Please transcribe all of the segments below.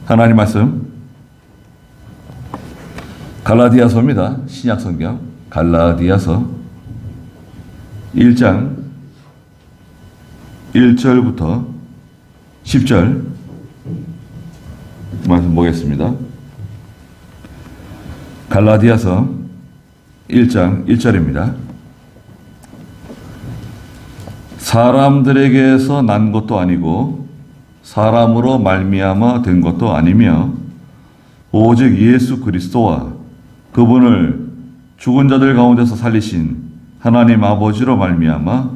하나님 말씀 갈라디아서입니다. 신약성경 갈라디아서 1장 1절부터 10절 말씀 보겠습니다. 갈라디아서 1장 1절입니다. 사람들에게서 난 것도 아니고 사람으로 말미암아 된 것도 아니며 오직 예수 그리스도와 그분을 죽은 자들 가운데서 살리신 하나님 아버지로 말미암아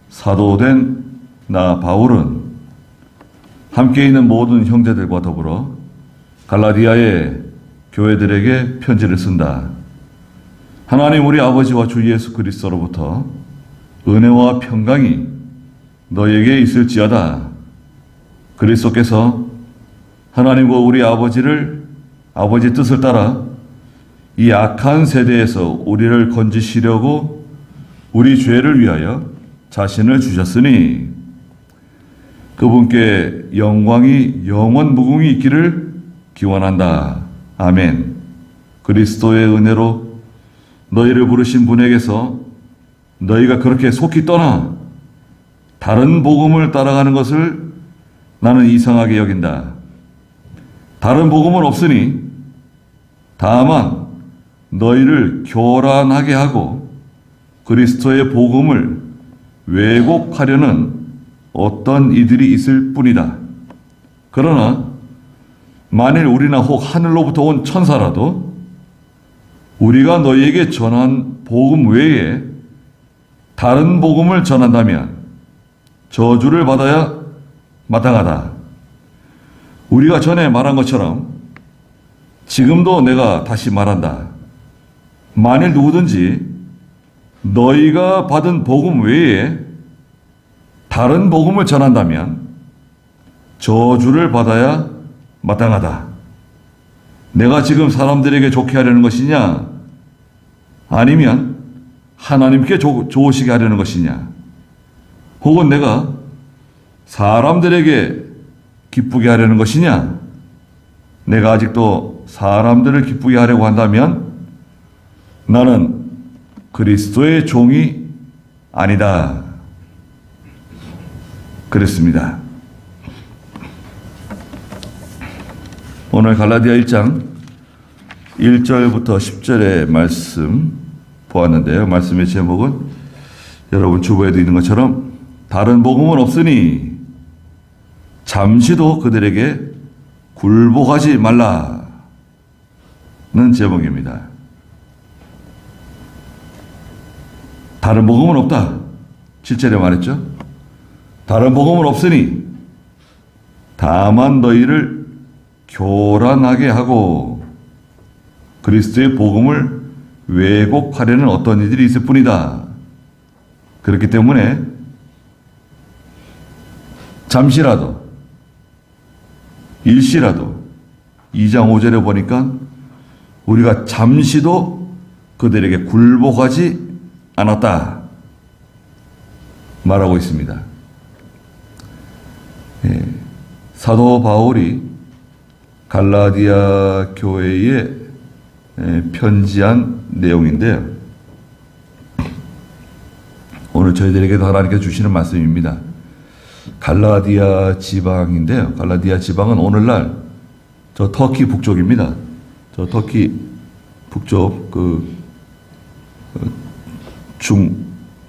사도된 나 바울은 함께 있는 모든 형제들과 더불어 갈라디아의 교회들에게 편지를 쓴다. 하나님 우리 아버지와 주 예수 그리스도로부터 은혜와 평강이 너에게 있을지어다. 그리스도께서 하나님과 우리 아버지 뜻을 따라 이 악한 세대에서 우리를 건지시려고 우리 죄를 위하여 자신을 주셨으니 그분께 영광이 영원 무궁히 있기를 기원한다. 아멘. 그리스도의 은혜로 너희를 부르신 분에게서 너희가 그렇게 속히 떠나 다른 복음을 따라가는 것을 나는 이상하게 여긴다. 다른 복음은 없으니 다만 너희를 교란하게 하고 그리스도의 복음을 왜곡하려는 어떤 이들이 있을 뿐이다. 그러나 만일 우리나 혹 하늘로부터 온 천사라도 우리가 너희에게 전한 복음 외에 다른 복음을 전한다면 저주를 받아야 마땅하다. 우리가 전에 말한 것처럼 지금도 내가 다시 말한다. 만일 누구든지 너희가 받은 복음 외에 다른 복음을 전한다면 저주를 받아야 마땅하다. 내가 지금 사람들에게 좋게 하려는 것이냐? 아니면 하나님께 좋으시게 하려는 것이냐? 혹은 내가 사람들에게 기쁘게 하려는 것이냐? 내가 아직도 사람들을 기쁘게 하려고 한다면 나는 그리스도의 종이 아니다. 그랬습니다. 오늘 갈라디아 1장 1절부터 10절의 말씀 보았는데요. 말씀의 제목은 여러분 주보에도 있는 것처럼 다른 복음은 없으니 잠시도 그들에게 굴복하지 말라는 제목입니다. 다른 복음은 없다. 7절에 말했죠. 다른 복음은 없으니 다만 너희를 교란하게 하고 그리스도의 복음을 왜곡하려는 어떤 이들이 있을 뿐이다. 그렇기 때문에 잠시라도 일시라도 2장 5절에 보니까 우리가 잠시도 그들에게 굴복하지 않았다 말하고 있습니다. 사도 바울이 갈라디아 교회에 편지한 내용인데요. 오늘 저희들에게도 하나님께서 주시는 말씀입니다. 갈라디아 지방인데요. 갈라디아 지방은 오늘날 저 터키 북쪽입니다. 저 터키 북쪽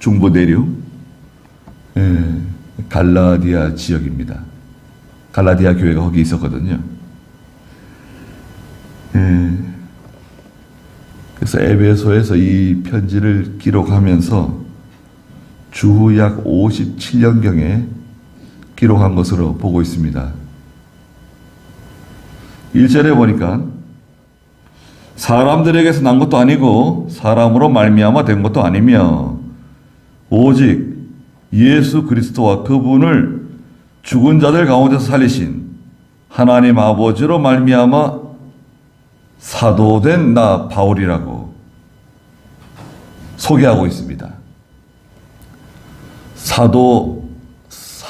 중부 내륙 갈라디아 지역입니다. 갈라디아 교회가 거기 있었거든요. 그래서 에베소에서 이 편지를 기록하면서 주후 약 57년경에 기록한 것으로 보고 있습니다. 1절에 보니까 사람들에게서 난 것도 아니고 사람으로 말미암아 된 것도 아니며 오직 예수 그리스도와 그분을 죽은 자들 가운데서 살리신 하나님 아버지로 말미암아 사도된 나 바울이라고 소개하고 있습니다.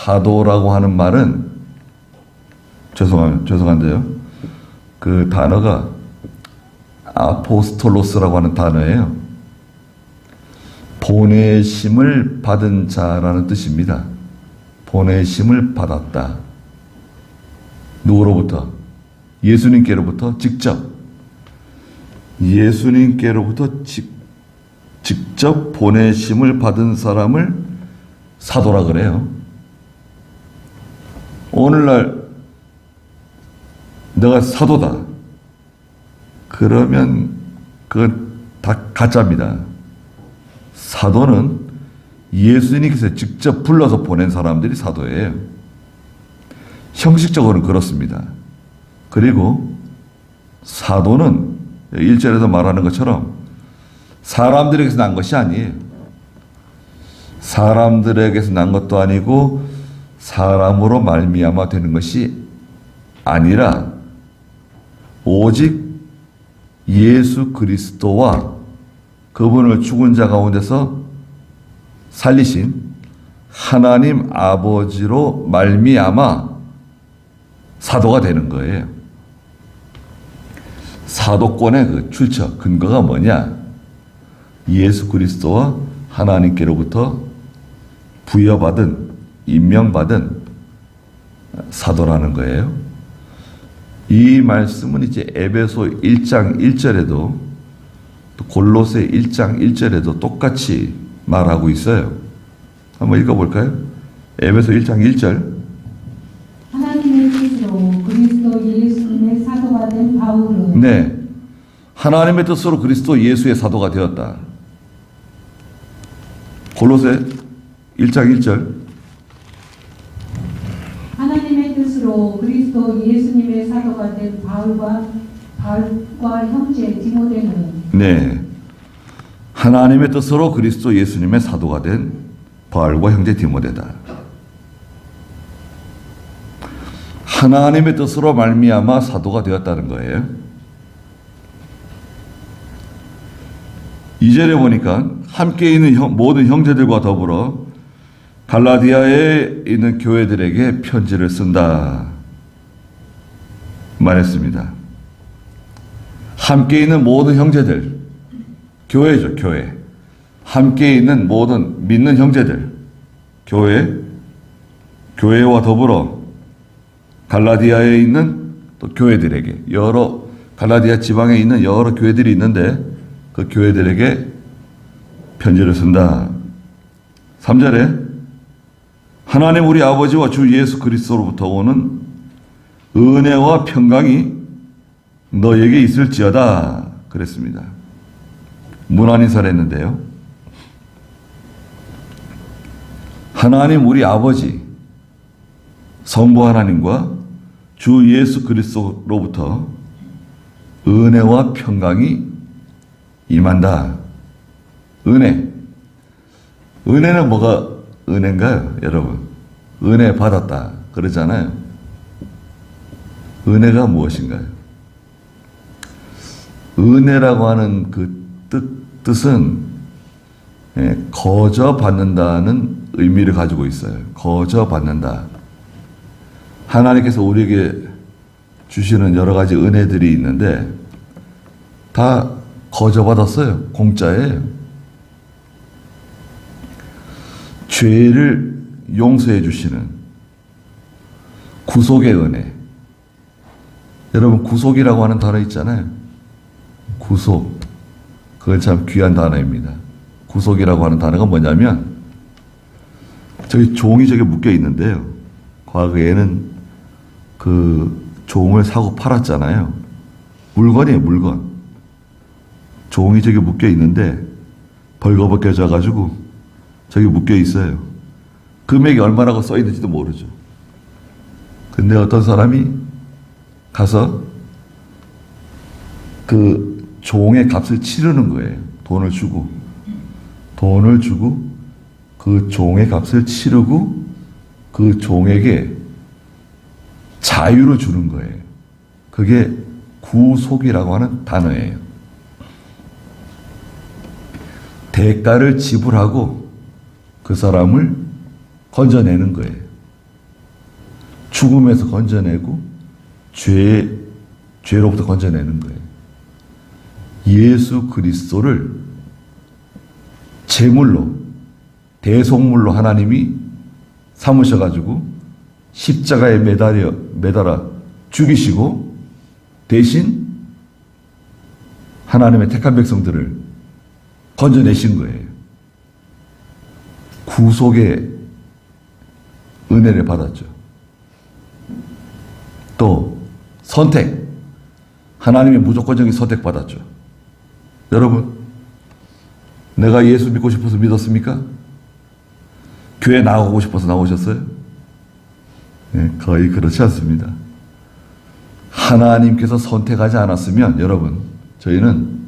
사도라고 하는 말은 죄송한데요. 그 단어가 아포스톨로스라고 하는 단어예요. 보내심을 받은 자라는 뜻입니다. 보내심을 받았다. 누구로부터? 예수님께로부터 직접. 예수님께로부터 직접 보내심을 받은 사람을 사도라 그래요. 오늘날 내가 사도다. 그러면 그건 다 가짜입니다. 사도는 예수님께서 직접 불러서 보낸 사람들이 사도예요. 형식적으로는 그렇습니다. 그리고 사도는 1절에서 말하는 것처럼 사람들에게서 난 것이 아니에요. 사람들에게서 난 것도 아니고 사람으로 말미암아 되는 것이 아니라 오직 예수 그리스도와 그분을 죽은 자 가운데서 살리신 하나님 아버지로 말미암아 사도가 되는 거예요. 사도권의 그 출처, 근거가 뭐냐? 예수 그리스도와 하나님께로부터 부여받은, 임명받은 사도라는 거예요. 이 말씀은 이제 에베소 1장 1절에도 또 골로새 1장 1절에도 똑같이 말하고 있어요. 한번 읽어볼까요? 에베소 1장 1절. 하나님의 뜻으로 그리스도 예수님의 사도가 된 바울은 네, 하나님의 뜻으로 그리스도 예수의 사도가 되었다. 골로새 1장 1절. 하나님의 뜻으로 그리스도 예수님의 사도가 된 바울과 형제 디모데는 네, 하나님의 뜻으로 그리스도 예수님의 사도가 된 바울과 형제 디모데다. 하나님의 뜻으로 말미암아 사도가 되었다는 거예요. 2절에 보니까 함께 있는 모든 형제들과 더불어 갈라디아에 있는 교회들에게 편지를 쓴다 말했습니다. 함께 있는 모든 형제들, 교회죠, 교회. 함께 있는 모든 믿는 형제들, 교회와 더불어 갈라디아에 있는 또 교회들에게, 갈라디아 지방에 있는 여러 교회들이 있는데 그 교회들에게 편지를 쓴다. 3절에 하나님 우리 아버지와 주 예수 그리스도로부터 오는 은혜와 평강이 너에게 있을지어다 그랬습니다. 문안인사를 했는데요. 하나님 우리 아버지 성부 하나님과 주 예수 그리스도로부터 은혜와 평강이 임한다. 은혜는 뭐가 은혜인가요, 여러분? 은혜 받았다 그러잖아요. 은혜가 무엇인가요? 은혜라고 하는 그 뜻은 거저 받는다는 의미를 가지고 있어요. 거저 받는다. 하나님께서 우리에게 주시는 여러 가지 은혜들이 있는데 다 거저 받았어요. 공짜예요. 죄를 용서해 주시는 구속의 은혜. 여러분, 구속이라고 하는 단어 있잖아요. 구속. 그건 참 귀한 단어입니다. 구속이라고 하는 단어가 뭐냐면 저기 종이 저기 묶여 있는데요. 과거에는 그 종을 사고 팔았잖아요. 물건이에요, 물건. 종이 저기 묶여 있는데 벌거벗겨져 가지고 저기 묶여 있어요. 금액이 얼마라고 써 있는지도 모르죠. 근데 어떤 사람이 가서 그 종의 값을 치르는 거예요. 돈을 주고 그 종의 값을 치르고 그 종에게 자유를 주는 거예요. 그게 구속이라고 하는 단어예요. 대가를 지불하고 그 사람을 건져내는 거예요. 죽음에서 건져내고 죄의 죄로부터 건져내는 거예요. 예수 그리스도를 제물로, 대속물로 하나님이 삼으셔가지고 십자가에 매달아 죽이시고 대신 하나님의 택한 백성들을 건져내신 거예요. 구속의 은혜를 받았죠. 또 선택, 하나님의 무조건적인 선택받았죠. 여러분, 내가 예수 믿고 싶어서 믿었습니까? 교회 나오고 싶어서 나오셨어요? 네, 거의 그렇지 않습니다. 하나님께서 선택하지 않았으면 여러분, 저희는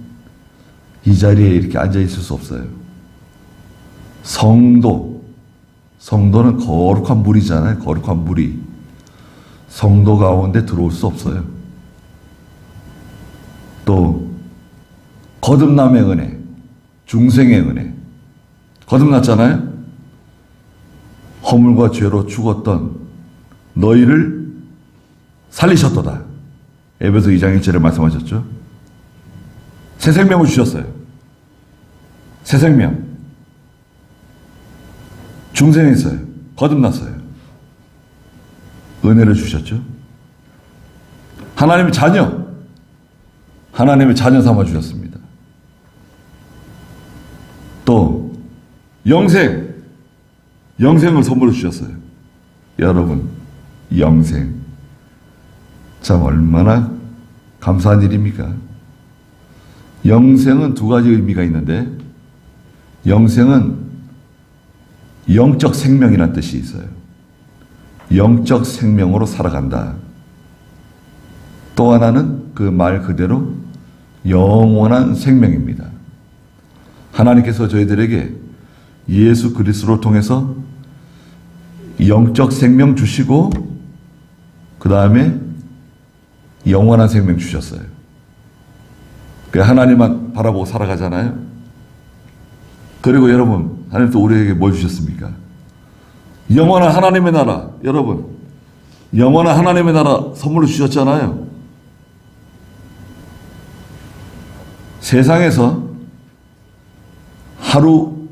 이 자리에 이렇게 앉아 있을 수 없어요. 성도는 거룩한 물이잖아요. 거룩한 물이 성도 가운데 들어올 수 없어요. 또 거듭남의 은혜, 중생의 은혜, 거듭났잖아요. 허물과 죄로 죽었던 너희를 살리셨도다. 에베소 2장 1절에 말씀하셨죠. 새 생명을 주셨어요. 새 생명. 중생했어요. 거듭났어요. 은혜를 주셨죠. 하나님의 자녀 삼아 주셨습니다. 또 영생을 선물로 주셨어요. 여러분, 영생 참 얼마나 감사한 일입니까? 영생은 두 가지 의미가 있는데, 영생은 영적 생명이라는 뜻이 있어요. 영적 생명으로 살아간다. 또 하나는 그 말 그대로 영원한 생명입니다. 하나님께서 저희들에게 예수 그리스도를 통해서 영적 생명 주시고 그 다음에 영원한 생명 주셨어요. 하나님만 바라보고 살아가잖아요. 그리고 여러분, 하나님 또 우리에게 뭘 주셨습니까? 영원한 하나님의 나라. 여러분, 영원한 하나님의 나라 선물로 주셨잖아요. 세상에서 하루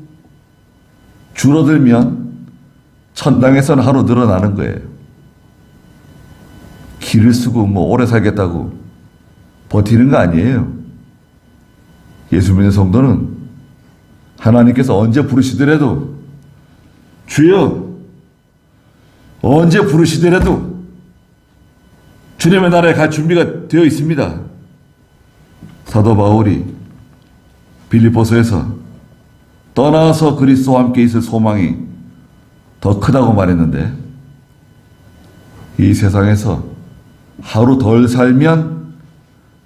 줄어들면 천당에서는 하루 늘어나는 거예요. 길을 쓰고 오래 살겠다고 버티는 거 아니에요. 예수 믿는 성도는 하나님께서 언제 부르시더라도, 주여 언제 부르시더라도 주님의 나라에 갈 준비가 되어 있습니다. 사도 바울이 빌립보서에서 떠나서 그리스도와 함께 있을 소망이 더 크다고 말했는데, 이 세상에서 하루 덜 살면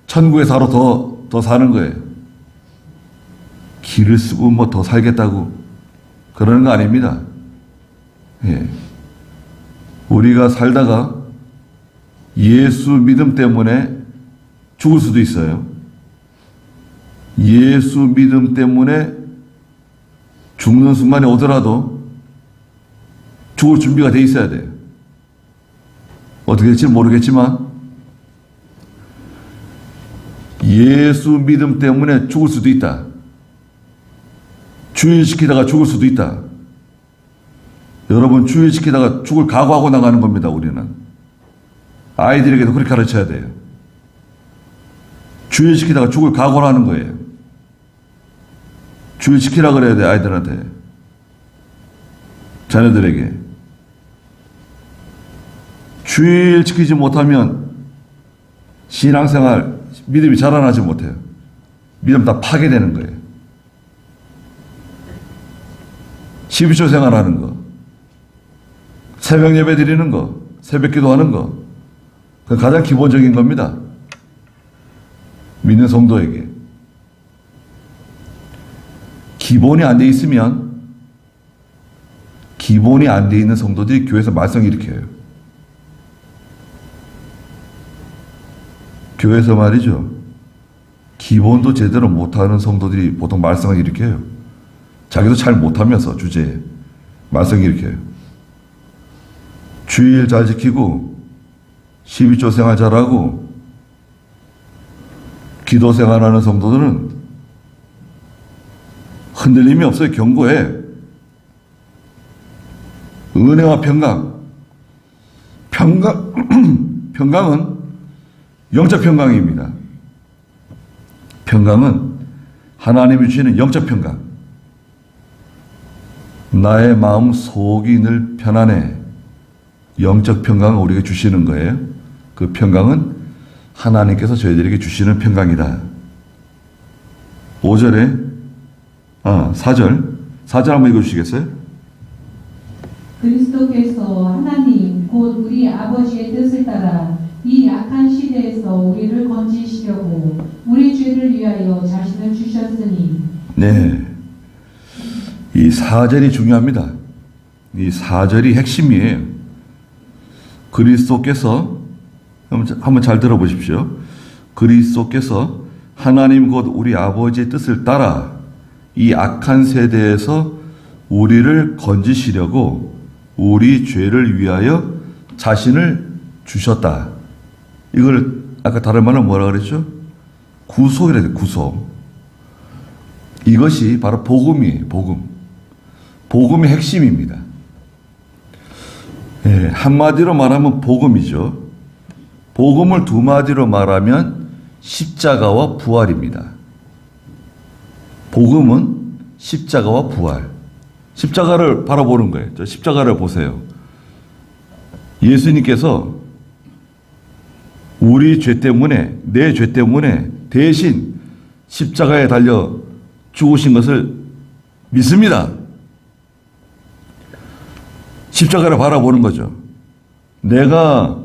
천국에서 하루 더 사는 거예요. 길을 쓰고 더 살겠다고 그러는 거 아닙니다. 예. 우리가 살다가 예수 믿음 때문에 죽을 수도 있어요. 예수 믿음 때문에 죽는 순간이 오더라도 죽을 준비가 돼 있어야 돼요. 어떻게 될지 모르겠지만 예수 믿음 때문에 죽을 수도 있다. 주일시키다가 죽을 수도 있다. 여러분, 주일시키다가 죽을 각오하고 나가는 겁니다. 우리는 아이들에게도 그렇게 가르쳐야 돼요. 주일시키다가 죽을 각오를 하는 거예요. 주일시키라 그래야 돼. 아이들한테, 자녀들에게. 주일 지키지 못하면 신앙생활, 믿음이 자라나지 못해요. 믿음 다 파괴되는 거예요. 12조 생활하는 거, 새벽 예배 드리는 거, 새벽 기도하는 거, 그건 가장 기본적인 겁니다. 믿는 성도에게. 기본이 안 돼 있으면, 기본이 안 돼 있는 성도들이 교회에서 말썽 일으켜요. 교회에서 말이죠, 기본도 제대로 못하는 성도들이 보통 말썽을 일으켜요. 자기도 잘 못하면서 주제에 말썽 일으켜요. 주일 잘 지키고 12조 생활 잘하고 기도 생활하는 성도들은 흔들림이 없어요. 견고해. 은혜와 평강은 영적 평강입니다. 평강은 하나님이 주시는 영적 평강. 나의 마음 속이 늘 편안해. 영적 평강을 우리에게 주시는 거예요. 그 평강은 하나님께서 저희들에게 주시는 평강이다. 4절 한번 읽어주시겠어요? 그리스도께서 하나님 곧 우리 아버지의 뜻을 따라 이 악한 시대에서 우리를 건지시려고 우리 죄를 위하여 자신을 주셨으니. 네, 이 4절이 중요합니다. 이 4절이 핵심이에요. 그리스도께서, 한번 잘 들어보십시오. 그리스도께서 하나님 곧 우리 아버지의 뜻을 따라 이 악한 세대에서 우리를 건지시려고 우리 죄를 위하여 자신을 주셨다. 이걸 아까 다른 말로 뭐라 그랬죠? 구속이라 해요. 구속. 이것이 바로 복음이에요. 복음의 핵심입니다. 예, 한마디로 말하면 복음이죠. 복음을 두 마디로 말하면 십자가와 부활입니다. 복음은 십자가와 부활. 십자가를 바라보는 거예요. 저 십자가를 보세요. 예수님께서 우리 죄 때문에, 내 죄 때문에 대신 십자가에 달려 죽으신 것을 믿습니다. 십자가를 바라보는 거죠. 내가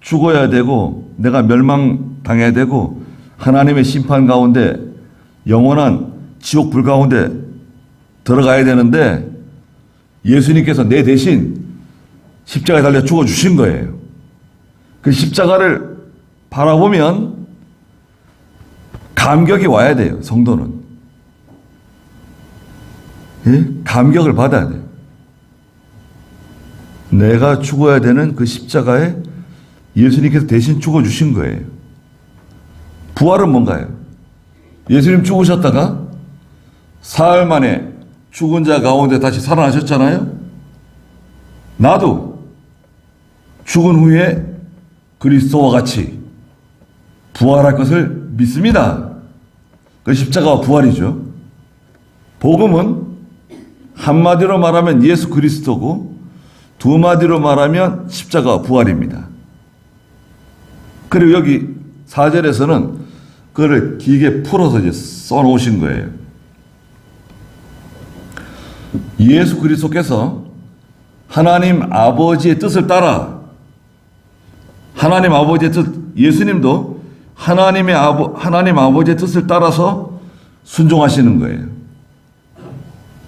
죽어야 되고, 내가 멸망당해야 되고, 하나님의 심판 가운데 영원한 지옥 불 가운데 들어가야 되는데 예수님께서 내 대신 십자가에 달려 죽어주신 거예요. 그 십자가를 바라보면 감격이 와야 돼요. 성도는. 예? 감격을 받아야 돼요. 내가 죽어야 되는 그 십자가에 예수님께서 대신 죽어주신 거예요. 부활은 뭔가요? 예수님 죽으셨다가 사흘 만에 죽은 자 가운데 다시 살아나셨잖아요. 나도 죽은 후에 그리스도와 같이 부활할 것을 믿습니다. 그 십자가와 부활이죠. 복음은 한마디로 말하면 예수 그리스도고 두 마디로 말하면 십자가와 부활입니다. 그리고 여기 4절에서는 그거를 길게 풀어서 이제 써놓으신 거예요. 예수 그리스도께서 하나님 아버지의 뜻을 따라, 하나님 아버지의 뜻, 예수님도 하나님 아버지의 뜻을 따라서 순종하시는 거예요.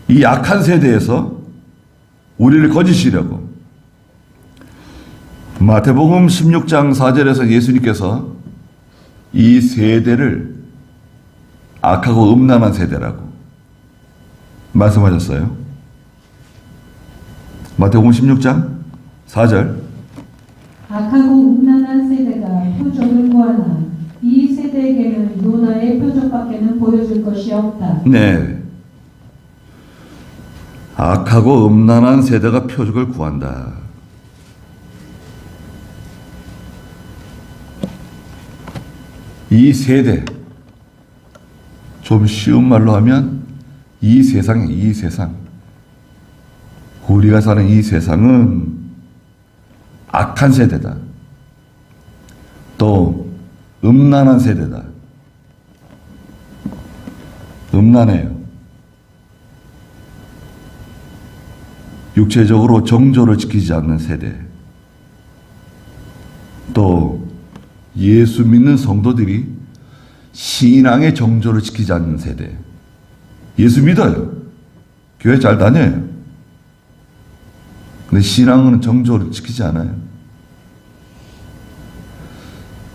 이 악한 세대에서 우리를 건지시려고. 마태복음 16장 4절에서 예수님께서 이 세대를 악하고 음란한 세대라고 말씀하셨어요. 마태복음 16장 4절. 악하고 음란한 세대가 표적을 구하나 이 세대에게는 요나의 표적밖에는 보여줄 것이 없다. 네. 악하고 음란한 세대가 표적을 구한다. 이 세대, 좀 쉬운 말로 하면 이 세상이에요. 이 세상. 우리가 사는 이 세상은 악한 세대다. 또 음란한 세대다. 음란해요. 육체적으로 정조를 지키지 않는 세대. 또 예수 믿는 성도들이 신앙의 정조를 지키지 않는 세대. 예수 믿어요. 교회 잘 다녀요. 근데 신앙은 정조를 지키지 않아요.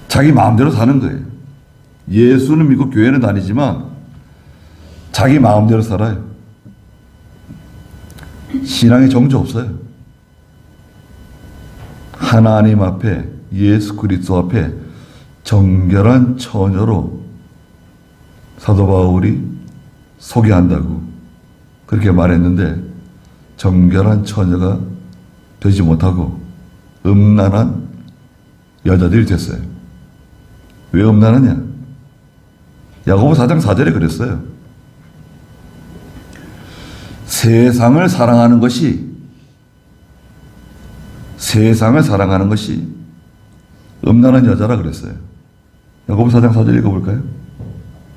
자기 마음대로 사는 거예요. 예수는 믿고 교회는 다니지만 자기 마음대로 살아요. 신앙의 정조 없어요. 하나님 앞에, 예수 그리스도 앞에 정결한 처녀로 사도 바울이 소개한다고 그렇게 말했는데 정결한 처녀가 되지 못하고 음란한 여자들이 됐어요. 왜 음란하냐? 야고보 4장 4절에 그랬어요. 세상을 사랑하는 것이 음란한 여자라 그랬어요. 야고보 4장 4절 읽어볼까요?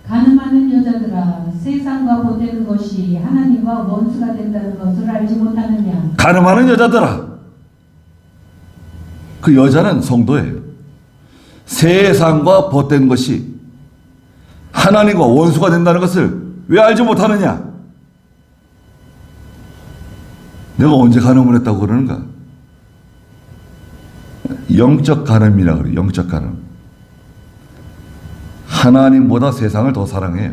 가늠하는 여자들아, 세상과 보태는 것이 하나님과 원수가 된다는 것을 알지 못하느냐? 가늠하는 여자들아. 그 여자는 성도예요. 세상과 벗된 것이 하나님과 원수가 된다는 것을 왜 알지 못하느냐? 내가 언제 간음을 했다고 그러는가? 영적 간음이라고 그래요. 영적 간음. 하나님보다 세상을 더 사랑해요.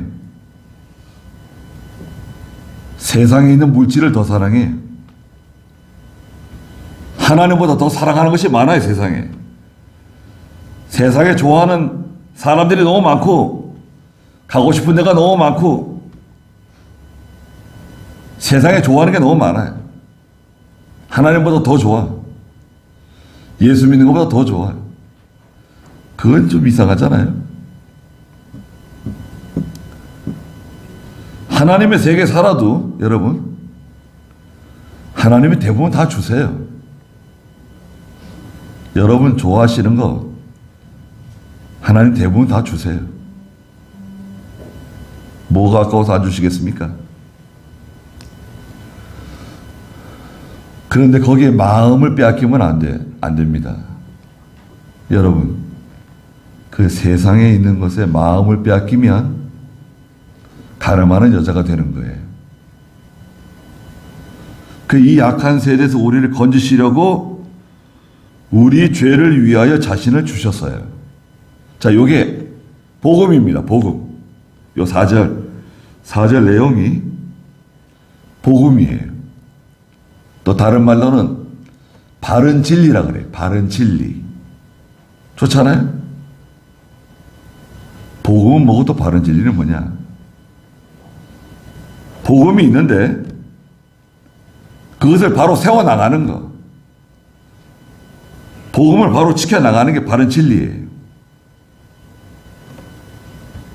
세상에 있는 물질을 더 사랑해요. 하나님보다 더 사랑하는 것이 많아요. 세상에 좋아하는 사람들이 너무 많고 가고 싶은 데가 너무 많고 세상에 좋아하는 게 너무 많아요. 하나님보다 더 좋아. 예수 믿는 것보다 더 좋아요. 그건 좀 이상하잖아요. 하나님의 세계에 살아도 여러분 하나님이 대부분 다 주세요. 여러분 좋아하시는 거 하나님 대부분 다 주세요. 뭐가 아까워서 안 주시겠습니까? 그런데 거기에 마음을 빼앗기면 안 됩니다. 여러분, 그 세상에 있는 것에 마음을 빼앗기면 가늠하는 여자가 되는 거예요. 이 약한 세대에서 우리를 건지시려고 우리 죄를 위하여 자신을 주셨어요. 자, 요게 복음입니다. 복음. 요 4절 내용이 복음이에요. 또 다른 말로는 바른 진리라 그래요. 바른 진리. 좋잖아요? 복음은 뭐고 또 바른 진리는 뭐냐? 복음이 있는데 그것을 바로 세워나가는 거. 복음을 바로 지켜나가는 게 바른 진리예요.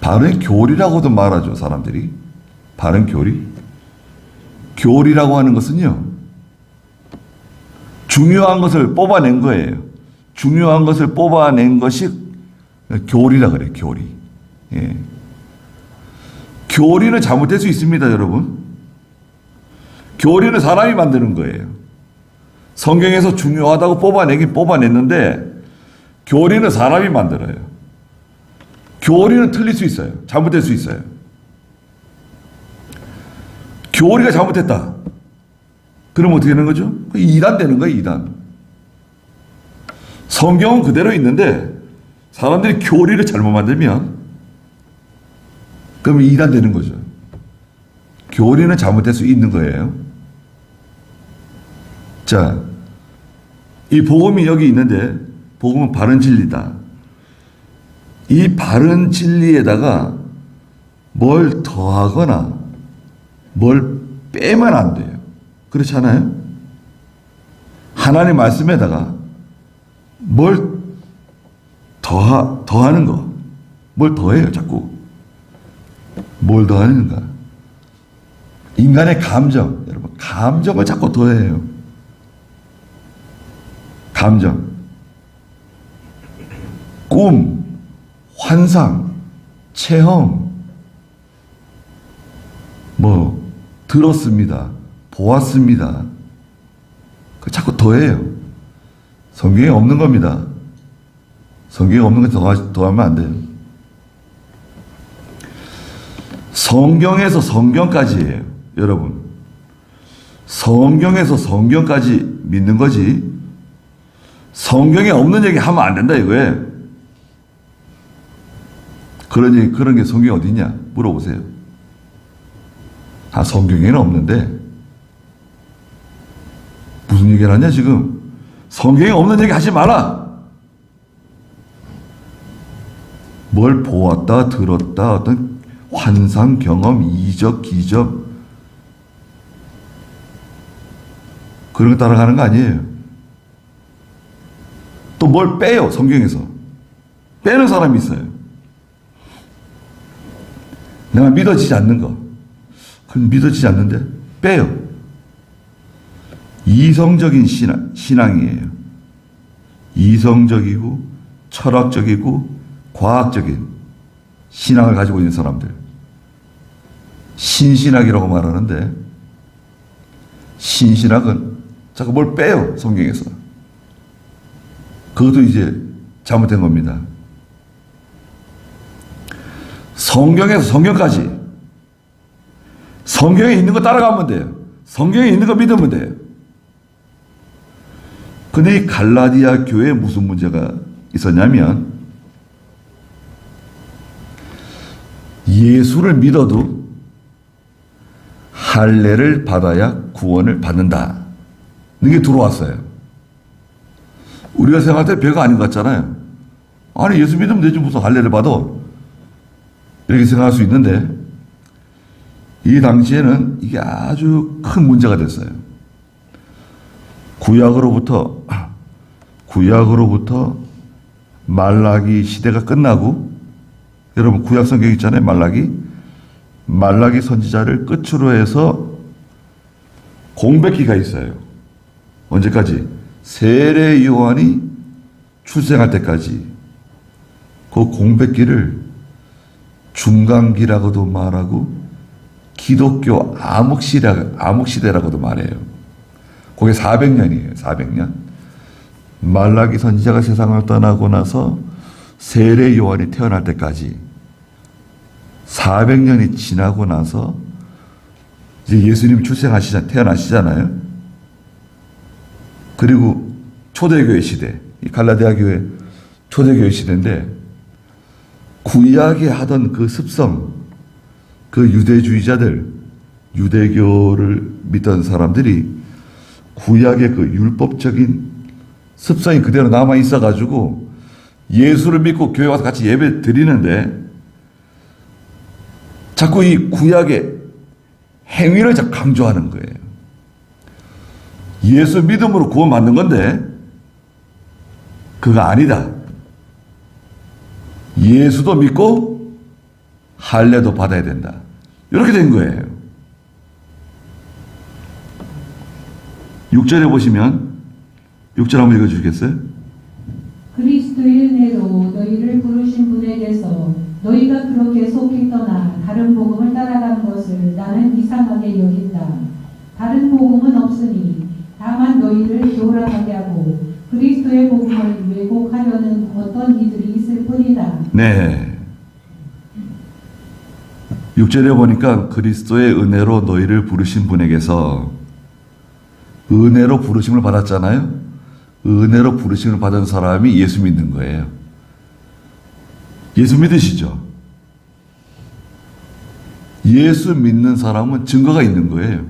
바른 교리라고도 말하죠, 사람들이. 바른 교리. 교리라고 하는 것은요, 중요한 것을 뽑아낸 거예요. 중요한 것을 뽑아낸 것이 교리라 그래요, 교리. 예. 교리는 잘못될 수 있습니다, 여러분. 교리는 사람이 만드는 거예요. 성경에서 중요하다고 뽑아내긴 뽑아냈는데 교리는 사람이 만들어요. 교리는 틀릴 수 있어요. 잘못될 수 있어요. 교리가 잘못됐다. 그럼 어떻게 되는 거죠? 이단 되는 거예요, 이단. 성경은 그대로 있는데 사람들이 교리를 잘못 만들면 그러면 이단 되는 거죠. 교리는 잘못될 수 있는 거예요. 자, 이 복음이 여기 있는데 복음은 바른 진리다. 이 바른 진리에다가 뭘 더하거나 뭘 빼면 안 돼요. 그렇지 않아요? 하나님 말씀에다가 뭘 더하는 거. 뭘 더해요, 자꾸. 뭘 더하는가? 인간의 감정, 여러분, 감정을 자꾸 더해요. 감정. 꿈, 환상, 체험, 들었습니다. 보았습니다. 자꾸 더해요. 성경에 없는 겁니다. 성경에 없는 거 더하면 안 돼요. 성경에서 성경까지예요, 여러분. 성경에서 성경까지 믿는 거지. 성경에 없는 얘기 하면 안 된다 이거예요. 그런 게 성경에 어디 있냐 물어보세요. 성경에는 없는데 무슨 얘기를 하냐 지금. 성경에 없는 얘기 하지 마라. 뭘 보았다 들었다 어떤 환상, 경험, 이적, 기적 그런 거 따라가는 거 아니에요. 또 뭘 빼요, 성경에서. 빼는 사람이 있어요. 내가 믿어지지 않는 거. 그건 믿어지지 않는데 빼요. 이성적인 신앙이에요. 이성적이고 철학적이고 과학적인 신앙을 가지고 있는 사람들. 신신학이라고 말하는데 신신학은 자꾸 뭘 빼요, 성경에서. 그것도 이제 잘못된 겁니다. 성경에서 성경까지 성경에 있는 거 따라가면 돼요. 성경에 있는 거 믿으면 돼요. 근데 이 갈라디아 교회에 무슨 문제가 있었냐면 예수를 믿어도 할례를 받아야 구원을 받는다. 이게 들어왔어요. 우리가 생각할 때 별거 아닌 것 같잖아요. 아니 예수 믿으면 되지 무슨 할례를 받아. 이렇게 생각할 수 있는데 이 당시에는 이게 아주 큰 문제가 됐어요. 구약으로부터 말라기 시대가 끝나고 여러분 구약 성경 있잖아요. 말라기 선지자를 끝으로 해서 공백기가 있어요. 언제까지? 세례 요한이 출생할 때까지. 그 공백기를 중간기라고도 말하고 기독교 암흑시대라고도 말해요. 그게 400년이에요. 400년. 말라기 선지자가 세상을 떠나고 나서 세례 요한이 태어날 때까지 400년이 지나고 나서 이제 예수님 태어나시잖아요. 그리고 초대교회 시대, 이 갈라디아 교회 초대교회 시대인데 구약에 하던 그 습성, 그 유대주의자들, 유대교를 믿던 사람들이 구약의 그 율법적인 습성이 그대로 남아 있어가지고 예수를 믿고 교회 와서 같이 예배 드리는데 자꾸 이 구약의 행위를 자꾸 강조하는 거예요. 예수 믿음으로 구원받는 건데 그거 아니다. 예수도 믿고 할례도 받아야 된다. 이렇게 된 거예요. 6절에 보시면 6절 한번 읽어주시겠어요? 그리스도의 은혜로 너희를 부르신 분에게서 너희가 그렇게 속히 떠나 다른 복음을 따라가는 것을 나는 이상하게 여긴다. 다른 복음은 없으니 다만 너희를 교란하게 하고 그리스도의 복음을 왜곡하려는 어떤 이들이 있을 뿐이다. 네. 6절에 보니까 그리스도의 은혜로 너희를 부르신 분에게서 은혜로 부르심을 받았잖아요. 은혜로 부르심을 받은 사람이 예수 믿는 거예요. 예수 믿으시죠? 예수 믿는 사람은 증거가 있는 거예요.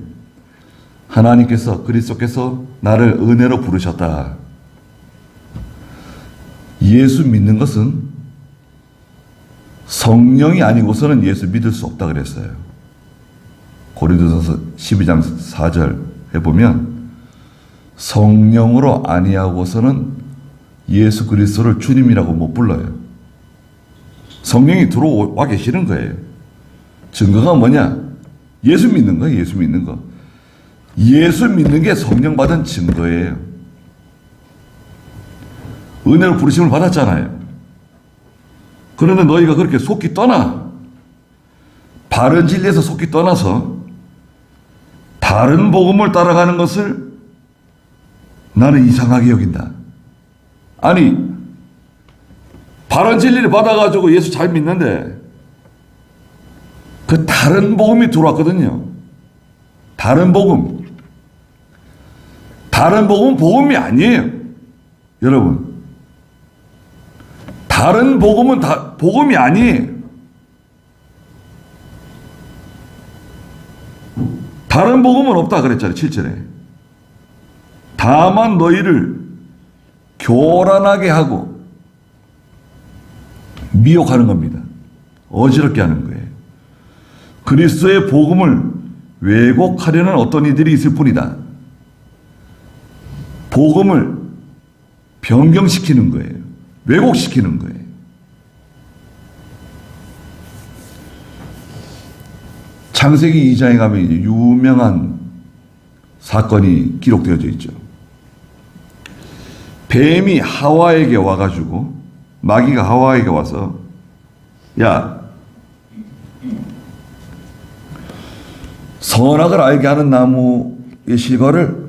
하나님께서 그리스도께서 나를 은혜로 부르셨다. 예수 믿는 것은 성령이 아니고서는 예수 믿을 수 없다 그랬어요. 고린도전서 12장 4절에 보면 성령으로 아니하고서는 예수 그리스도를 주님이라고 못 불러요. 성령이 들어와 계시는 거예요. 증거가 뭐냐? 예수 믿는 거예요. 예수 믿는 거. 예수 믿는 게 성령 받은 증거예요. 은혜로 부르심을 받았잖아요. 그런데 너희가 그렇게 속기 떠나, 바른 진리에서 속기 떠나서 다른 복음을 따라가는 것을 나는 이상하게 여긴다. 아니, 바른 진리를 받아가지고 예수 잘 믿는데 그 다른 복음이 들어왔거든요. 다른 복음. 다른 복음은 복음이 아니에요. 여러분. 다른 복음은 복음이 아니에요. 다른 복음은 없다 그랬잖아요. 7절에. 다만 너희를 교란하게 하고 미혹하는 겁니다. 어지럽게 하는 거예요. 그리스도의 복음을 왜곡하려는 어떤 이들이 있을 뿐이다. 복음을 변경시키는 거예요. 왜곡시키는 거예요. 창세기 2장에 가면 이제 유명한 사건이 기록되어져 있죠. 뱀이 하와에게 와가지고, 마귀가 하와에게 와서, 야, 선악을 알게 하는 나무의 실과를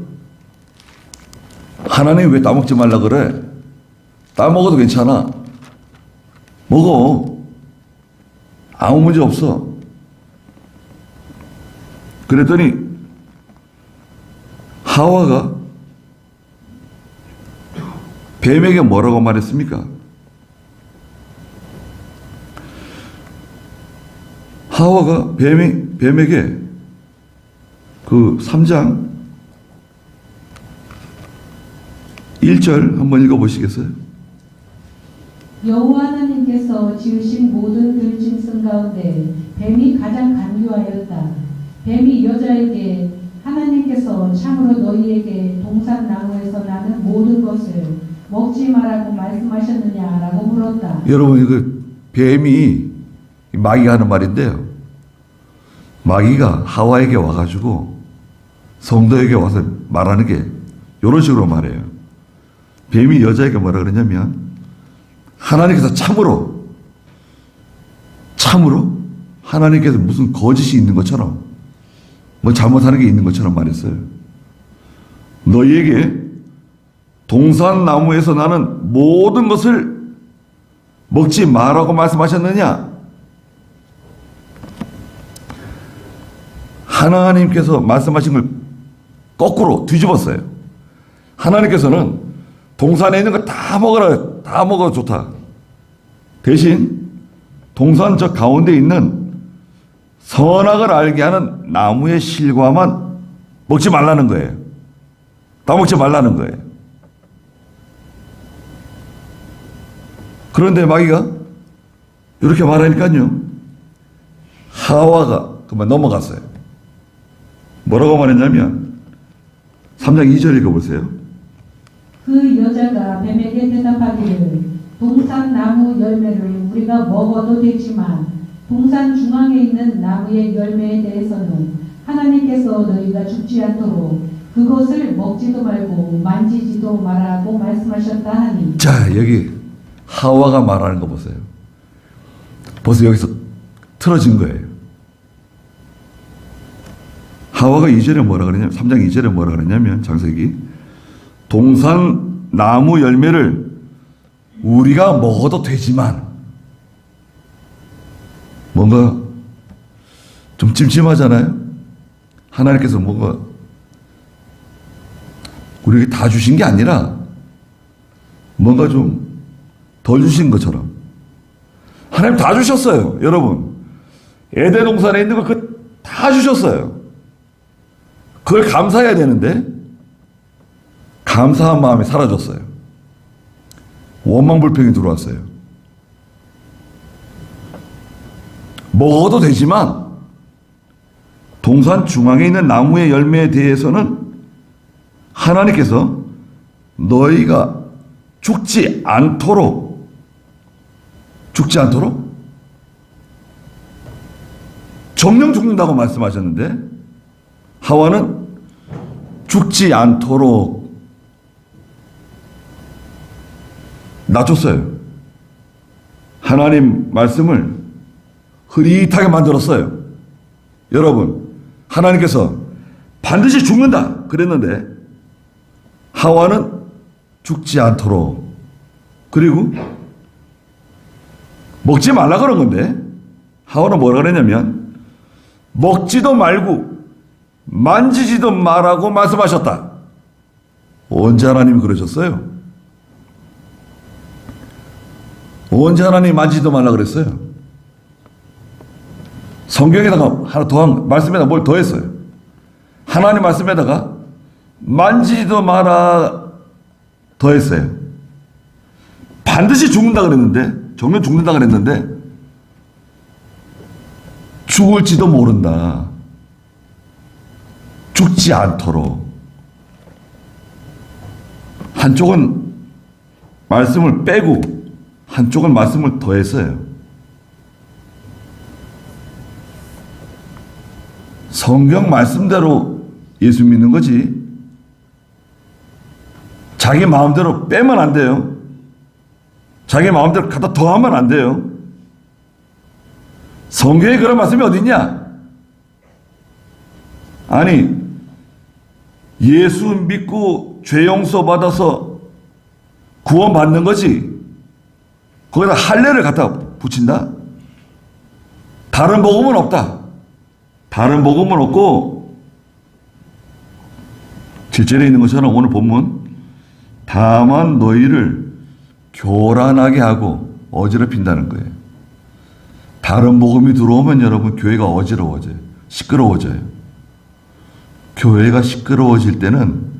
하나님이 왜 따먹지 말라 그래? 따먹어도 괜찮아. 먹어. 아무 문제 없어. 그랬더니 하와가 뱀에게 뭐라고 말했습니까? 하와가 뱀에게 그 3장 1절 한번 읽어보시겠어요? 여호와 하나님께서 지으신 모든 들짐승 가운데 뱀이 가장 간교하였다. 뱀이 여자에게 하나님께서 참으로 너희에게 동산나무에서 나는 모든 것을 먹지 말라고 말씀하셨느냐라고 물었다. 여러분, 이거 뱀이 마귀가 하는 말인데요. 마귀가 하와에게 와가지고 성도에게 와서 말하는 게 이런 식으로 말해요. 뱀이 여자에게 뭐라 그러냐면 하나님께서 참으로 하나님께서 무슨 거짓이 있는 것처럼 뭐 잘못하는 게 있는 것처럼 말했어요. 너희에게 동산나무에서 나는 모든 것을 먹지 마라고 말씀하셨느냐? 하나님께서 말씀하신 걸 거꾸로 뒤집었어요. 하나님께서는 동산에 있는 거 다 먹어라. 다 먹어도 좋다. 대신 동산 저 가운데 있는 선악을 알게 하는 나무의 실과만 먹지 말라는 거예요. 다 먹지 말라는 거예요. 그런데 마귀가 이렇게 말하니까요. 하와가 그만 넘어갔어요. 뭐라고 말했냐면 3장 2절 읽어보세요. 그 여자가 뱀에게 대답하기를 동산 나무 열매를 우리가 먹어도 되지만 동산 중앙에 있는 나무의 열매에 대해서는 하나님께서 너희가 죽지 않도록 그것을 먹지도 말고 만지지도 말라고 말씀하셨다 하니. 자, 여기 하와가 말하는 거 보세요. 벌써 여기서 틀어진 거예요. 하와가 2절에 뭐라 그러냐면 3장 2절에 뭐라 그러냐면 창세기 동산 나무 열매를 우리가 먹어도 되지만 뭔가 좀 찜찜하잖아요. 하나님께서 뭔가 우리에게 다 주신 게 아니라 뭔가 좀 덜 주신 것처럼. 하나님 다 주셨어요. 여러분, 에덴 동산에 있는 거 다 주셨어요. 그걸 감사해야 되는데 감사한 마음이 사라졌어요. 원망불평이 들어왔어요. 먹어도 되지만 동산 중앙에 있는 나무의 열매에 대해서는 하나님께서 너희가 죽지 않도록 정령 죽는다고 말씀하셨는데 하와는 죽지 않도록 놔줬어요. 하나님 말씀을 흐릿하게 만들었어요. 여러분, 하나님께서 반드시 죽는다 그랬는데 하와는 죽지 않도록, 그리고 먹지 말라 그런 건데 하와는 뭐라 그랬냐면 먹지도 말고 만지지도 말라고 말씀하셨다. 언제 하나님이 그러셨어요? 언제 하나님이 만지지도 말라 그랬어요? 성경에다가 하나 더한 말씀에다가 뭘 더했어요. 하나님 말씀에다가 만지지도 마라 더했어요. 반드시 죽는다 그랬는데, 정면 죽는다 그랬는데 죽을지도 모른다. 죽지 않도록. 한쪽은 말씀을 빼고 한쪽은 말씀을 더했어요. 성경 말씀대로 예수 믿는 거지. 자기 마음대로 빼면 안 돼요. 자기 마음대로 갖다 더하면 안 돼요. 성경에 그런 말씀이 어디 있냐? 아니, 예수 믿고 죄 용서 받아서 구원받는 거지. 거기다 할례를 갖다 붙인다? 다른 복음은 없다. 다른 복음은 없고 7절에 있는 것처럼 오늘 본문 다만 너희를 교란하게 하고 어지럽힌다는 거예요. 다른 복음이 들어오면 여러분 교회가 어지러워져요. 시끄러워져요. 교회가 시끄러워질 때는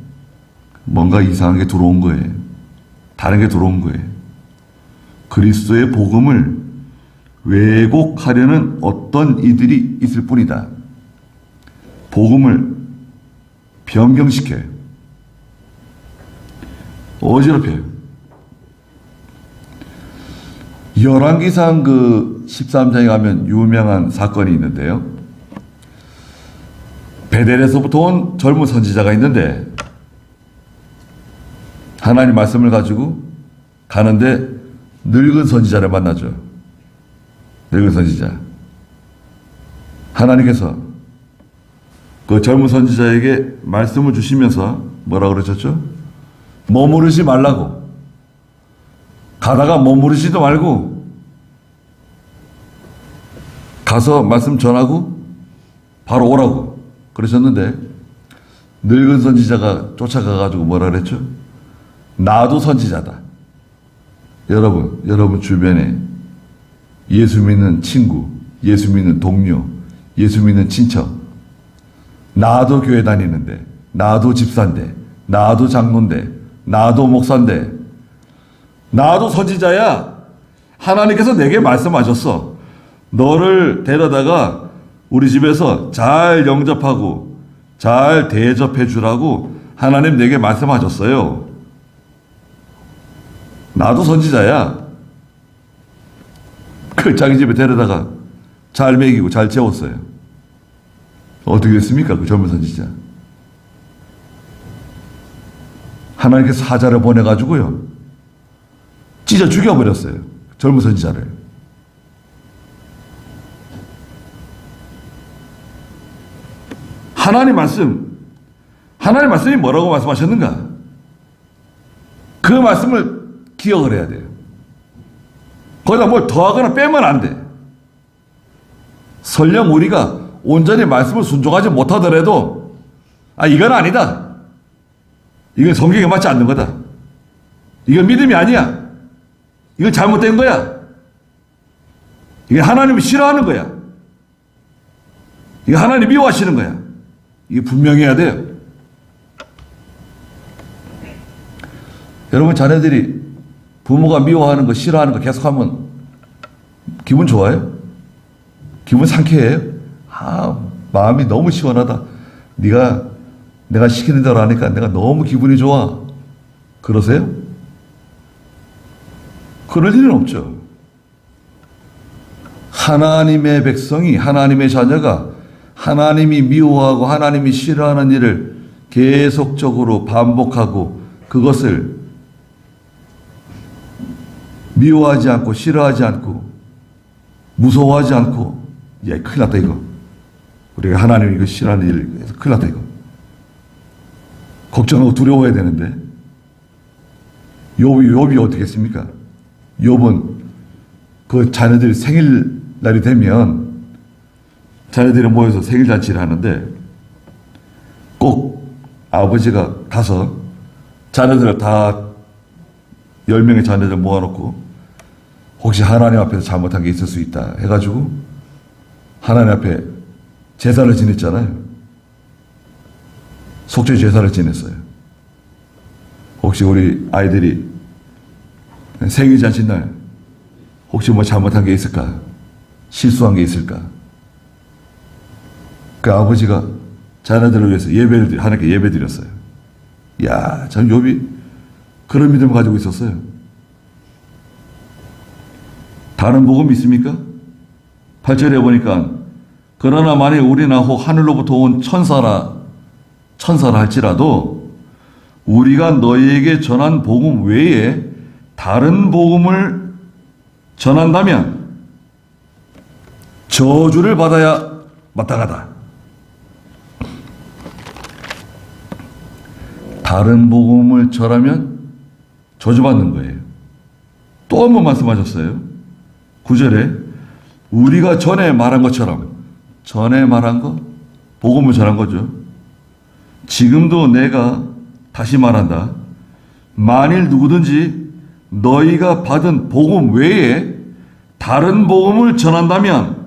뭔가 이상한 게 들어온 거예요. 다른 게 들어온 거예요. 그리스도의 복음을 왜곡하려는 어떤 이들이 있을 뿐이다. 복음을 변경시켜요. 어지럽혀요. 열왕기상 13장에 가면 유명한 사건이 있는데요. 베델에서부터 온 젊은 선지자가 있는데 하나님 말씀을 가지고 가는데 늙은 선지자를 만나죠. 늙은 선지자. 하나님께서 그 젊은 선지자에게 말씀을 주시면서 뭐라고 그러셨죠? 머무르지 말라고. 가다가 머무르지도 말고 가서 말씀 전하고 바로 오라고 그러셨는데 늙은 선지자가 쫓아가가지고 뭐라 그랬죠? 나도 선지자다. 여러분 주변에 예수 믿는 친구, 예수 믿는 동료, 예수 믿는 친척, 나도 교회 다니는데, 나도 집사인데, 나도 장로인데, 나도 목사인데, 나도 선지자야. 하나님께서 내게 말씀하셨어. 너를 데려다가 우리 집에서 잘 영접하고 잘 대접해 주라고 하나님 내게 말씀하셨어요. 나도 선지자야. 그 자기 집에 데려다가 잘 먹이고 잘 재웠어요. 어떻게 됐습니까? 그 젊은 선지자. 하나님께서 사자를 보내가지고요. 찢어 죽여버렸어요. 젊은 선지자를. 하나님 말씀이 뭐라고 말씀하셨는가? 그 말씀을 기억을 해야 돼요. 거기다 뭘 더하거나 빼면 안 돼. 설령 우리가 온전히 말씀을 순종하지 못하더라도 이건 아니다. 이건 성경에 맞지 않는 거다. 이건 믿음이 아니야. 이건 잘못된 거야. 이게 하나님이 싫어하는 거야. 이게 하나님 미워하시는 거야. 이게 분명해야 돼요. 여러분 자녀들이 부모가 미워하는 거 싫어하는 거 계속하면 기분 좋아요? 기분 상쾌해요? 마음이 너무 시원하다. 내가 시키는 대로 하니까 내가 너무 기분이 좋아. 그러세요? 그럴 일은 없죠. 하나님의 백성이, 하나님의 자녀가 하나님이 미워하고 하나님이 싫어하는 일을 계속적으로 반복하고 그것을 미워하지 않고 싫어하지 않고 무서워하지 않고 큰일 났다 이거. 우리가 하나님 이거 싫어하는 일 큰일 났다 이거. 걱정하고 두려워해야 되는데 욥이 어떻게 했습니까? 욥은 그 자녀들이 생일날이 되면 자녀들이 모여서 생일잔치를 하는데 꼭 아버지가 가서 자녀들을 다 10명의 자녀들 모아놓고 혹시 하나님 앞에서 잘못한 게 있을 수 있다 해가지고 하나님 앞에 제사를 지냈잖아요. 속죄 제사를 지냈어요. 혹시 우리 아이들이 생일잔치 날 혹시 뭐 잘못한 게 있을까? 실수한 게 있을까? 그 아버지가 자녀들을 위해서 하나님께 예배 드렸어요. 야, 참 욥이 그런 믿음을 가지고 있었어요. 다른 복음 있습니까? 8절에 보니까 그러나 만일 우리나 혹 하늘로부터 온 천사라 할지라도 우리가 너희에게 전한 복음 외에 다른 복음을 전한다면 저주를 받아야 마땅하다. 다른 복음을 전하면 저주받는 거예요. 또 한 번 말씀하셨어요. 9절에 우리가 전에 말한 것처럼, 전에 말한 거 복음을 전한 거죠. 지금도 내가 다시 말한다. 만일 누구든지 너희가 받은 복음 외에 다른 복음을 전한다면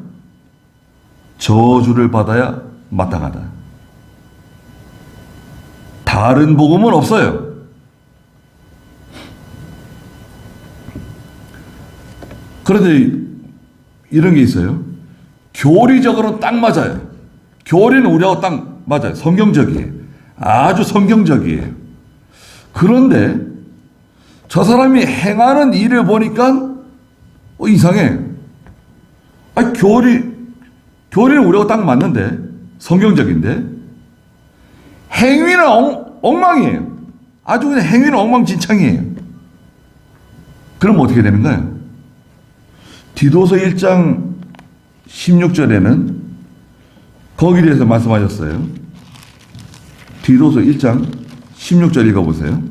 저주를 받아야 마땅하다. 다른 복음은 없어요. 그런데 이런 게 있어요. 교리적으로는 딱 맞아요. 교리는 우리하고 딱 맞아요. 성경적이에요. 아주 성경적이에요. 그런데 저 사람이 행하는 일을 보니까 이상해. 아니, 교리는 우리하고 딱 맞는데, 성경적인데, 행위는 엉망이에요. 아주 그냥 행위는 엉망진창이에요. 그럼 어떻게 되는가요? 디도서 1장 16절에는 거기에 대해서 말씀하셨어요. 디도서 1장 16절 읽어보세요.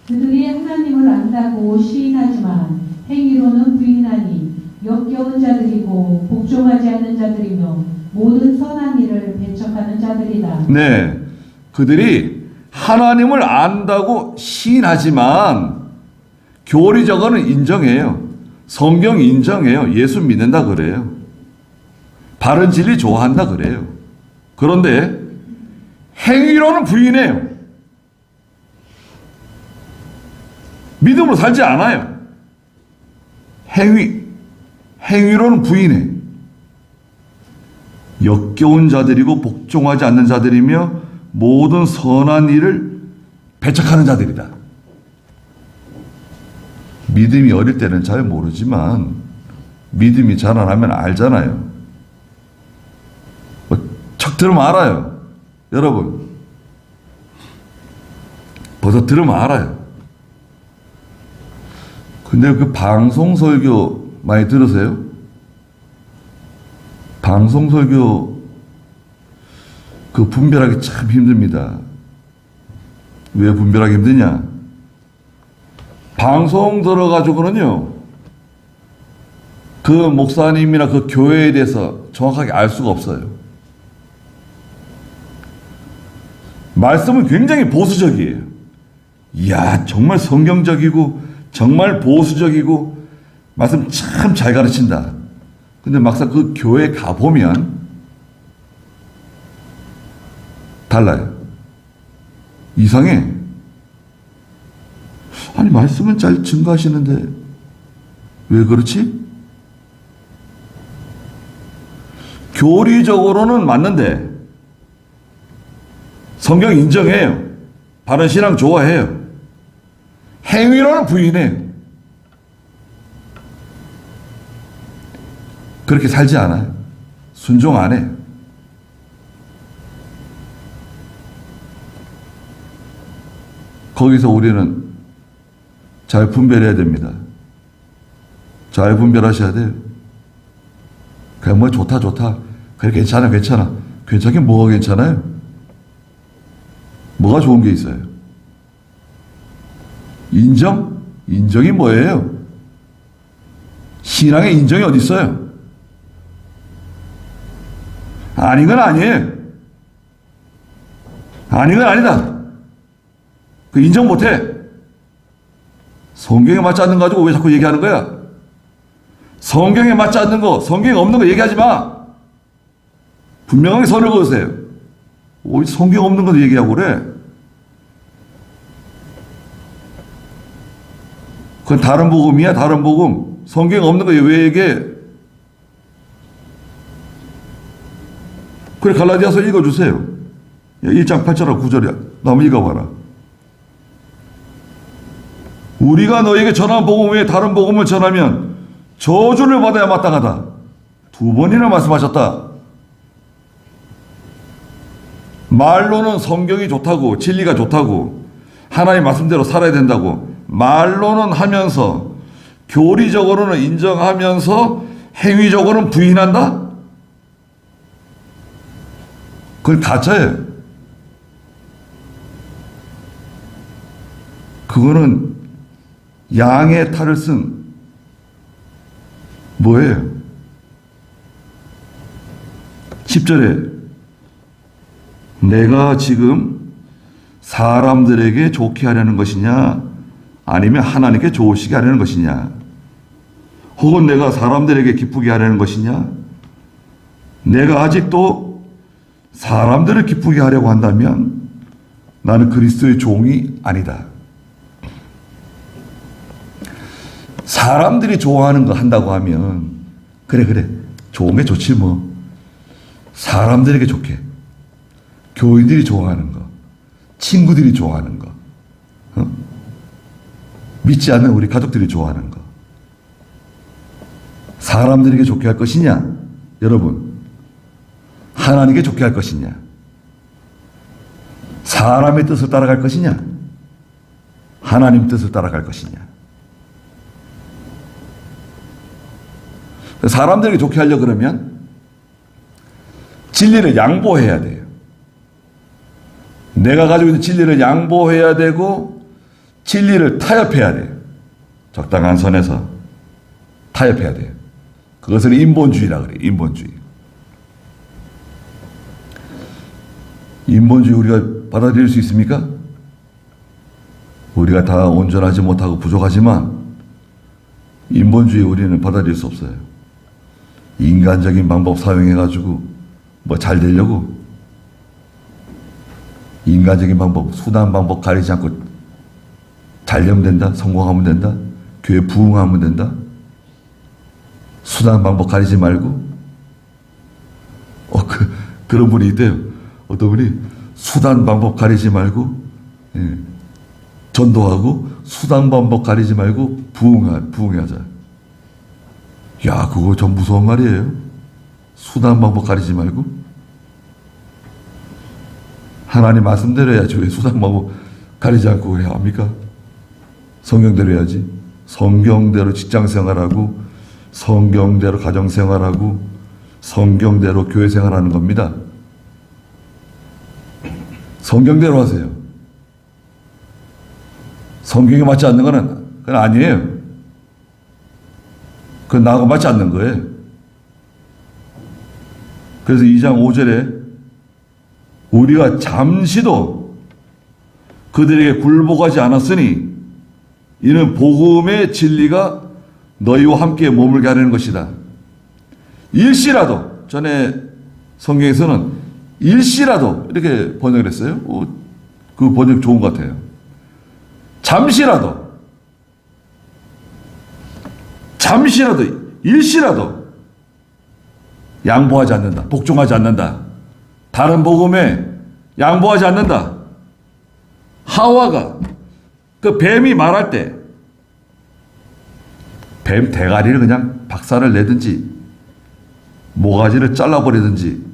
그들이 하나님을 안다고 시인하지만 행위로는 부인하니 역겨운 자들이고 복종하지 않는 자들이며 모든 선한 일을 배척하는 자들이다. 네, 그들이 하나님을 안다고 시인하지만 교리적으로는 인정해요. 성경 인정해요. 예수 믿는다 그래요. 바른 진리 좋아한다 그래요. 그런데 행위로는 부인해요. 믿음으로 살지 않아요. 행위로는 부인해. 역겨운 자들이고 복종하지 않는 자들이며 모든 선한 일을 배척하는 자들이다. 믿음이 어릴 때는 잘 모르지만 믿음이 자라나면 알잖아요. 척 들으면 알아요. 여러분, 벌써 들으면 알아요. 근데 그 방송설교 많이 들으세요? 방송설교 그 분별하기 참 힘듭니다. 왜 분별하기 힘드냐? 방송 들어가지고는요, 그 목사님이나 그 교회에 대해서 정확하게 알 수가 없어요. 말씀은 굉장히 보수적이에요. 이야, 정말 성경적이고 정말 보수적이고 말씀 참 잘 가르친다. 근데 막상 그 교회 가보면 달라요. 이상해. 아니, 말씀은 잘 증거하시는데 왜 그렇지? 교리적으로는 맞는데 성경 인정해요. 바른 신앙 좋아해요. 행위로는 부인해요. 그렇게 살지 않아요. 순종 안 해요. 거기서 우리는 잘 분별해야 됩니다. 잘 분별하셔야 돼요. 그냥 뭐 좋다. 그래, 괜찮아. 괜찮긴 뭐가 괜찮아요? 뭐가 좋은 게 있어요? 인정? 인정이 뭐예요? 신앙의 인정이 어디 있어요? 아닌 건 아니에요. 아닌 건 아니다. 그 인정 못해. 성경에 맞지 않는 거 가지고 왜 자꾸 얘기하는 거야? 성경에 맞지 않는 거, 성경에 없는 거 얘기하지 마. 분명하게 선을 그으세요. 성경 없는 거 얘기하고 그래. 그건 다른 복음이야, 다른 복음. 성경 없는 거 왜 얘기해? 그래, 갈라디아서 읽어주세요. 1장 8절하고 9절이야. 나 한번 읽어봐라. 우리가 너에게 전한 복음 외에 다른 복음을 전하면 저주를 받아야 마땅하다. 2번이나 말씀하셨다. 말로는 성경이 좋다고, 진리가 좋다고, 하나님 말씀대로 살아야 된다고 말로는 하면서 교리적으로는 인정하면서 행위적으로는 부인한다? 그건 가짜예요. 그거는 양의 탈을 쓴 뭐예요? 10절에 내가 지금 사람들에게 좋게 하려는 것이냐 아니면 하나님께 좋으시게 하려는 것이냐, 혹은 내가 사람들에게 기쁘게 하려는 것이냐, 내가 아직도 사람들을 기쁘게 하려고 한다면 나는 그리스도의 종이 아니다. 사람들이 좋아하는 거 한다고 하면 그래 좋은 게 좋지 뭐. 사람들에게 좋게, 교인들이 좋아하는 거, 친구들이 좋아하는 거, 믿지 않는 우리 가족들이 좋아하는 거, 사람들에게 좋게 할 것이냐, 여러분, 하나님께 좋게 할 것이냐, 사람의 뜻을 따라갈 것이냐, 하나님 뜻을 따라갈 것이냐. 사람들에게 좋게 하려고 그러면 진리를 양보해야 돼요. 내가 가지고 있는 진리를 양보해야 되고 진리를 타협해야 돼요. 적당한 선에서 타협해야 돼요. 그것을 인본주의라고 그래요. 인본주의. 인본주의 우리가 받아들일 수 있습니까? 우리가 다 온전하지 못하고 부족하지만 인본주의 우리는 받아들일 수 없어요. 인간적인 방법 사용해가지고 뭐 잘 되려고 인간적인 방법, 수단 방법 가리지 않고 잘 되면 된다? 성공하면 된다? 교회 부흥하면 된다? 수단 방법 가리지 말고 그런 분이 있대요. 어떤 분이 수단 방법 가리지 말고 전도하고 수단 방법 가리지 말고 부흥하자. 야, 그거 좀 무서운 말이에요. 수단 방법 가리지 말고. 하나님 말씀대로 해야지 왜 수단 방법 가리지 않고 해야 합니까? 성경대로 해야지. 성경대로 직장생활하고 성경대로 가정생활하고 성경대로 교회생활하는 겁니다. 성경대로 하세요. 성경에 맞지 않는 거는 그건 아니에요. 그건 나하고 맞지 않는 거예요. 그래서 2장 5절에 우리가 잠시도 그들에게 굴복하지 않았으니 이는 복음의 진리가 너희와 함께 머물게 하려는 것이다. 일시라도, 전에 성경에서는 일시라도 이렇게 번역을 했어요. 그 번역 좋은 것 같아요. 잠시라도, 일시라도 양보하지 않는다. 복종하지 않는다. 다른 복음에 양보하지 않는다. 하와가 그 뱀이 말할 때 뱀 대가리를 그냥 박살을 내든지 모가지를 잘라버리든지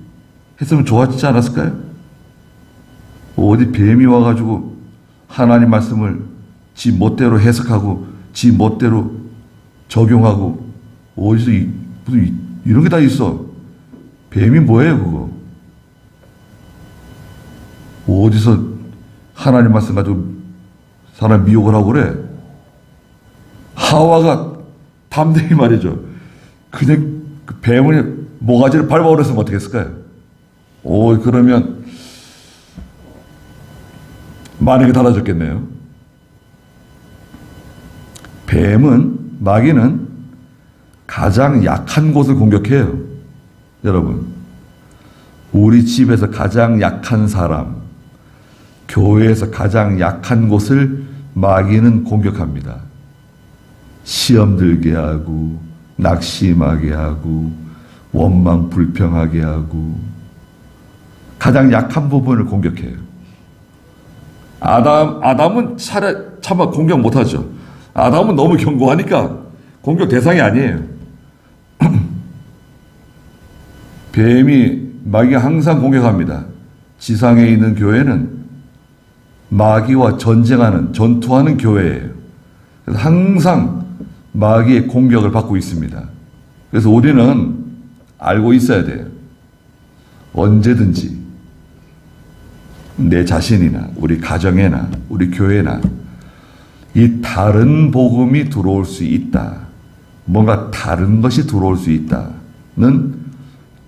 했으면 좋아지지 않았을까요? 어디 뱀이 와가지고 하나님 말씀을 지 멋대로 해석하고 지 멋대로 적용하고 어디서 무슨 이런 게 다 있어. 뱀이 뭐예요 그거? 어디서 하나님 말씀 가지고 사람 미혹을 하고 그래? 하와가 담대히 말이죠. 그냥 그 뱀을 모가지를 밟아버렸으면 어떻게 했을까요? 그러면 많은 게 달라졌겠네요. 마귀는 가장 약한 곳을 공격해요. 여러분, 우리 집에서 가장 약한 사람, 교회에서 가장 약한 곳을 마귀는 공격합니다. 시험 들게 하고 낙심하게 하고 원망 불평하게 하고 가장 약한 부분을 공격해요. 아담은 차마 공격 못하죠. 아담은 너무 견고하니까 공격 대상이 아니에요. 뱀이 마귀가 항상 공격합니다. 지상에 있는 교회는 마귀와 전투하는 교회예요. 그래서 항상 마귀의 공격을 받고 있습니다. 그래서 우리는 알고 있어야 돼요. 언제든지 내 자신이나 우리 가정에나 우리 교회나 이 다른 복음이 들어올 수 있다. 뭔가 다른 것이 들어올 수 있다는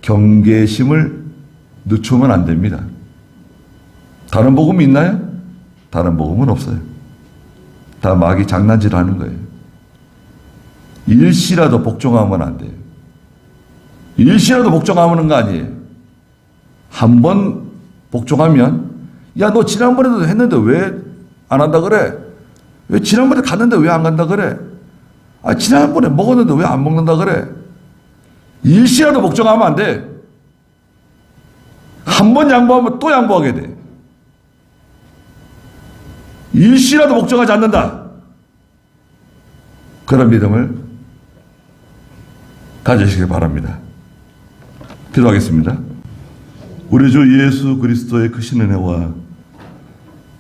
경계심을 늦추면 안 됩니다. 다른 복음이 있나요? 다른 복음은 없어요. 다 마귀 장난질하는 거예요. 일시라도 복종하면 안 돼요. 일시라도 복종하는 거 아니에요. 한 번 복종하면 야, 너 지난번에도 했는데 왜 안 한다 그래? 왜 지난번에 갔는데 왜 안 간다 그래? 아, 지난번에 먹었는데 왜 안 먹는다 그래? 일시라도 복종하면 안 돼. 한 번 양보하면 또 양보하게 돼. 일시라도 복종하지 않는다. 그런 믿음을 가지시길 바랍니다. 기도하겠습니다. 우리 주 예수 그리스도의 크신 은혜와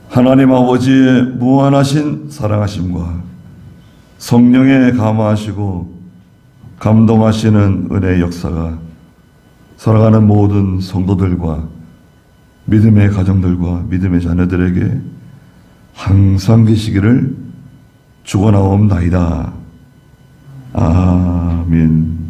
하나님 아버지의 무한하신 사랑하심과 성령의 감화하시고 감동하시는 은혜의 역사가 살아가는 모든 성도들과 믿음의 가정들과 믿음의 자녀들에게 항상 계시기를 축원하옵나이다. 아멘.